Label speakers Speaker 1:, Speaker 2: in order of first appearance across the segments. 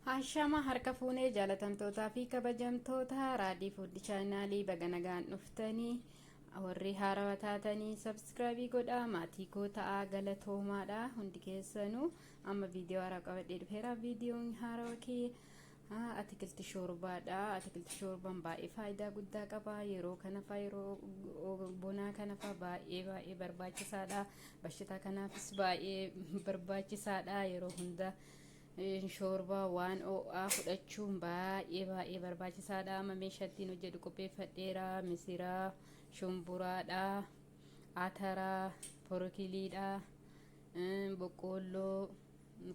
Speaker 1: Hashama harka fuunee jaalatamtootaa fi kabajamtoota raadii fuuddi chaanaalii baga nagaan dhuftanii warri haarawaa taatanii sabskraayibii godhaa maatii koo ta'aa galatoomaadha hundi keessanuu amma viidiyoo haaraa qabadhee dhufeera. Viidiyoon haarawaa kee atikilti shoorbaadha. Atikilti shoorbaan baay'ee faayidaa guddaa qaba. Yeroo kanafaa yeroo bonaa kanafaa baay'ee barbaachisaadha. Bashitaa kanaafis baay'ee barbaachisaadha. Yeroo hunda shorbaa waan o'aa fudhachuun baay'ee barbaachisaadha. Amma meeshaa ittiin hojjedhu qopheeffadheera. Misiraa, shumburaadha, ataraa, porokiliidha, boqqoolloo,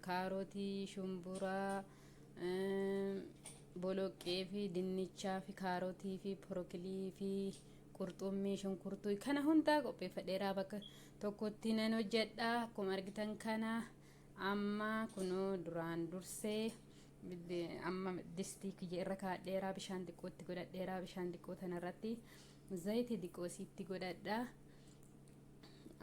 Speaker 1: kaarotii, shumburaa, boloqqee fi dinnichaa fi kaarotii fi porokilii fi qurxummii, shunkurtuu kana hundaa qopheeffadheera. Bakka tokkotti nan hojjedha. Akkuma argitan kana amma kunoo duraan dursee amma distii kiyya irra kaadheera. Bishaan xiqqootti godhadheera. Bishaan xiqqoo tanarratti zayitii xiqqoo sitti godhadha.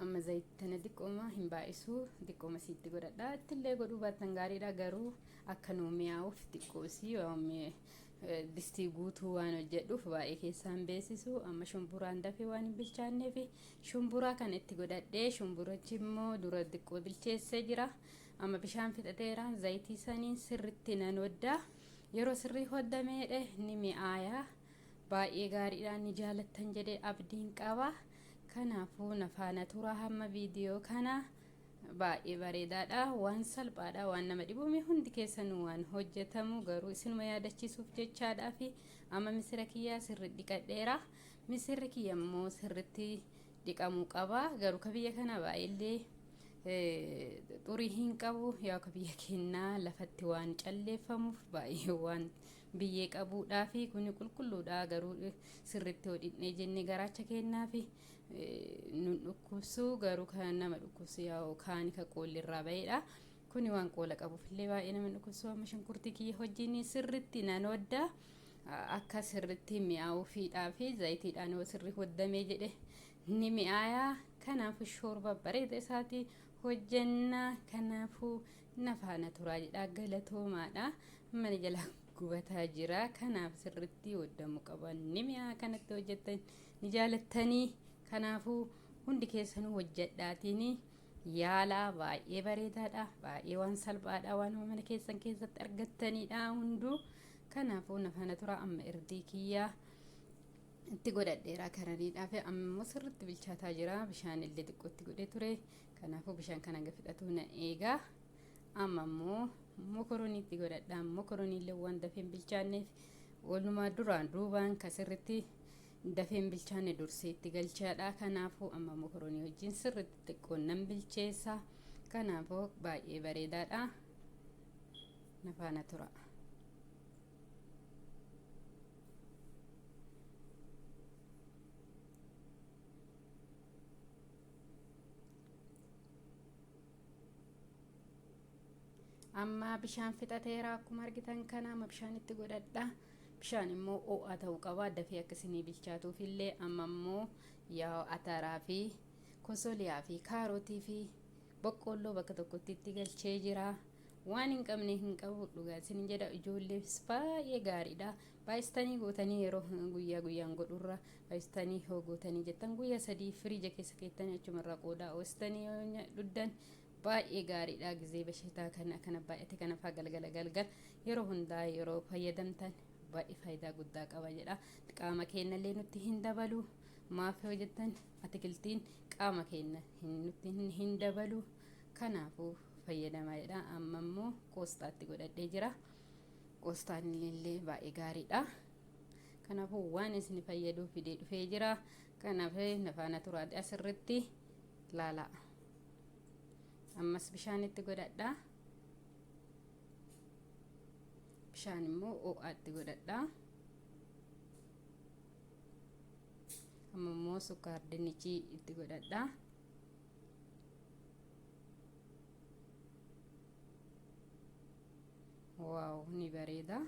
Speaker 1: Amma zayitii tana xiqqooma hin baay'isu, xiqqooma sitti godhadha. Ittillee godhuu baattan gaariidha, garuu akka nuu mi'aawuuf xiqqoosi distii guutuu waan hojjedhuuf baay'ee keessaan beesisu. Amma shumburaan dafee waan hin bilchaanneef shumburaa kan itti godhadhee, shumburichi immoo dura xiqqoo bilcheessee jira. Amma bishaan fixateera. Zayitii saniin sirritti nan hodda. Yeroo sirrii hoddameedhe ni mi'aaya. Baay'ee gaariidha. Ni jaalattan jedhee abdiin qaba. Kanaafuu na faana tura hamma viidiyoo kana. Baay'ee bareedaadha. Waan salphaadha. Waan nama dhibuumi hundi keessanuu waan hojjetamu, garuu isinuma yaadachiisuuf jechaadhaa fi amma misira kiyyaa sirriitti dhiqadheera. Misirri kiyya immoo sirriitti dhiqamuu qaba. Garuu ka biyya kana baay'illee xurii hin qabu. Yaa ka biyya keenyaa lafatti waan calleeffamuuf baay'ee waan biyyee qabuudhaa fi kuni qulqulluudha. Garuu sirriitti hodhinee jennee garaacha kennaa fi nun dhukkubsu, garuu kan nama dhukkubsu yaa kaan ka qoolli irraa ba'eedha. Kuni waan qoola qabuuf illee baay'ee nama dhukkubsu. Amma shunkurtii kiyya hojiin sirriitti nan hodda akka sirriitti mi'aawuufiidhaa fi zayitiidhaan yoo sirrii hoddamee jedhe ni mi'aaya. Kanaafuu shoorba bareeda isaatii hojjenna. Kanaafuu na faana turaa jedha. Galatoomaadha. Mana jala gubataa jira. Kanaaf sirriitti hoddamuu qaba. Ni mi'aa kanatti hojjettan ni jaalattanii. Kanaafuu hundi keessanuu hojjedhaatiin yaalaa. Baay'ee bareedaadha. Baay'ee waan salphaadha. Waan mana keessan keessatti argattanidha hunduu. Kanaafuu na faana turaa. Amma irdii kiyyaa itti godhadheera karaniidhaaf ammoo sirriitti bilchaataa jira. Bishaan illee xiqqootti godhee ture. Kanaafuu bishaan kana hanga fixatu na eega. Amma immoo mokoroonii itti godhadha. Mokoroonii illee waan dafee hin bilchaanneef walumaa duraan duubaan ka sirriitti dafee hin bilchaanne dursee itti galchaadha. Kanaafuu amma mokoroonii wajjin sirriitti xiqqoon nan bilcheessa. Kanaafuu baay'ee bareedaadha. Na faana tura. Amma bishaan fixateera. Akkuma argitan kana amma bishaan itti godhadha. Bishaan immoo ho'aa ta'uu qaba dafee akkasii bilchaatuuf illee. Amma immoo yaa ataraa fi kosoliyaa fi kaarotii fi boqqoolloo bakka tokkotti itti galchee jira. Waan hin qabne hin qabu dhugaa isin jedha. Ijoolleefis baay'ee gaariidha. Baay'istanii gootanii yeroo guyyaan godhurra baay'istanii yoo gootanii jettan guyyaa 3 firiija keessa keettanii achumarraa qoodaa oostanii yoo dhuddan baay'ee gaariidha. Gizee bashitaa kana baay'ate kanafaa galgala yeroo hundaa yeroo fayyadamtan baay'ee faayidaa guddaa qaba jedha. Qaama keenyallee nutti hin dabalu. Maaf yoo jettan atikiltiin qaama keenya nutti hin dabalu. Kanaafuu fayyadamaa jedha. Amma immoo qoostaatti godhadhee jira. Qoostaan illee baay'ee gaariidha. Kanaafuu waan isin fayyaduu fidee dhufee jira. Kanaaf na faana turaadha asirratti laala. Ammas bishaan itti godhadha. Bishaan immoo ho'aatti godhadha. Amma immoo sukkaar dinnichii itti godhadha. Waaw, ni bareeda.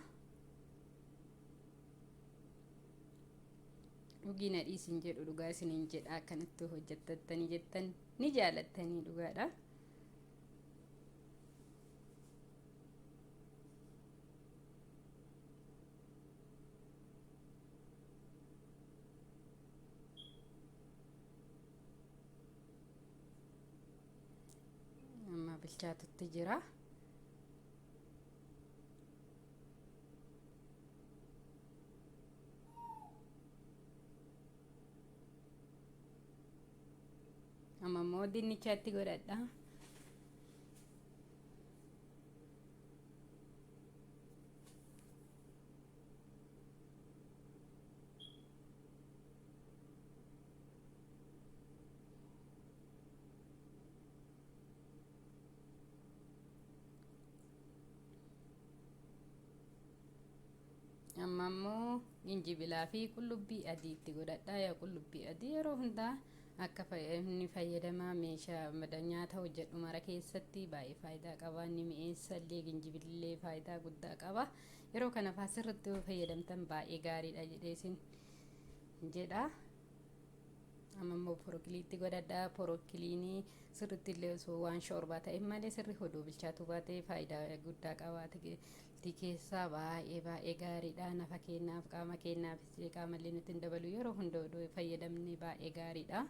Speaker 1: Dhugina dhiisin jedhu dhugaa isiniin jedha. Akkanatti hojjettattanii jettan ni jaalattanii dhugaadha. bilchaatutti jira. Amma immoo dinnichatti godhadha. Amma immoo jinjibilaa fi qullubbii adii itti godhadha. Yaa qullubbii adii yeroo hundaa akka inni fayyadamaa meeshaa nyaata hojjedhu mara keessatti baay'ee faayidaa qaba. Inni mi'eessa illee jinjibillee faayidaa guddaa qaba. Yeroo kanaaf asirratti yoo fayyadamtan baay'ee gaariidha jedhee isin jedha. Amma immoo porokiliitti godhadha. Porokiliinii sirriitti illee osoo waan shoorbaa ta'e malee sirri hoduu bilchaatu baatee faayidaa guddaa qabaate. Keessaa baay'ee gaariidha. Nafa keenyaaf qaama keenyaafis qaamallee nutti hin dabalu. Yeroo hunda odoo fayyadamne baay'ee gaariidha.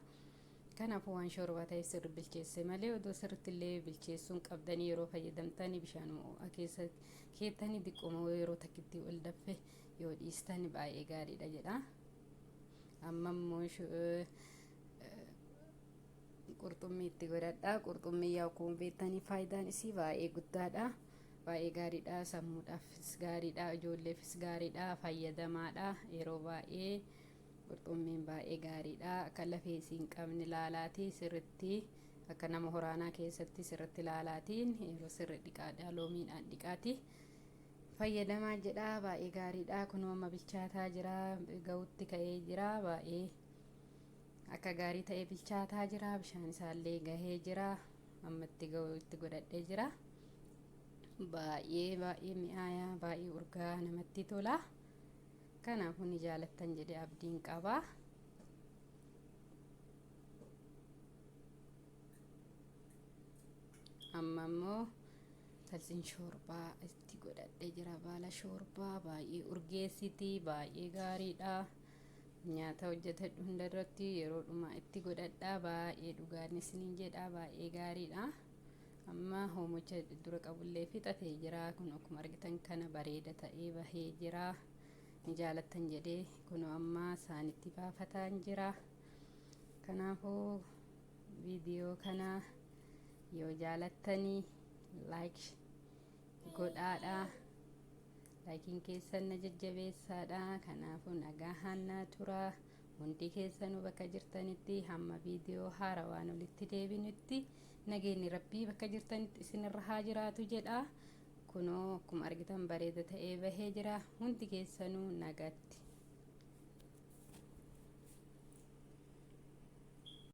Speaker 1: Kanaafuu waan shoorbaa ta'e sirri bilcheesse malee odoo sirriitti illee bilcheessuun qabdanii yeroo fayyadamtan bishaan ho'aa keessa keettanii diqquma yeroo takkitti ol daffe yoo dhiistan baay'ee gaariidha jedha. Amma immoo qurxummii itti godhadha. Qurxummii yaa akkuma beektanii faayidaan isii baay'ee guddaadha. Baay'ee gaariidha. Sammuudhaafis gaariidha. Ijoolleefis gaariidha. Fayyadamaadha. Yeroo baay'ee qurxummiin baay'ee gaariidha. Akka lafeesii hin qabne laalaati sirriitti akka nama horaanaa keessatti sirriitti laalaatiin yeroo sirri dhiqaadha. Loomiidhaan dhiqaati. Fayyadamaa jedha. Baay'ee gaariidha. Kunoo amma bilchaataa jira. Ga'utti ka'ee jira. Baay'ee akka gaarii ta'ee bilchaataa jira. Bishaan isaallee gahee jira. Amma itti ga'utti godhadhee jira. Baay'ee mi'aayaa, baay'ee urgaa namatti tola. Kanaafuu ni jaalattan jedhee abdiin qaba. Amma immoo salsiin shoorbaa itti godhadhee jira. Baala shoorbaa baay'ee urgeessiti, baay'ee gaariidha. Nyaata hojjetadhu hundarratti yeroo dhumaa itti godhadha. Baay'ee dhugaan isiniin jedha. Baay'ee gaariidha. Amma hoomicha dura qabullee fixatee jira. Kun akkuma argitan kana bareeda ta'ee bahee jira. Ni jaalattan jedhee kunoo amma isaanitti baafataan jira. Kanaafuu viidiyoo kana yoo jaalattanii like godhaadha. Laakiin keessan na jajjabeessaadha. Kanaafuu nagaan naa tura. Hundi keessanuu bakka jirtanitti hamma viidiyoo haarawaan walitti deebinutti nageenyi rabbii bakka jirtanitti isinirra haa jiraatu jedha. Kunoo akkuma argitan bareeda ta'ee bahee jira. Hundi keessanuu nagaatti.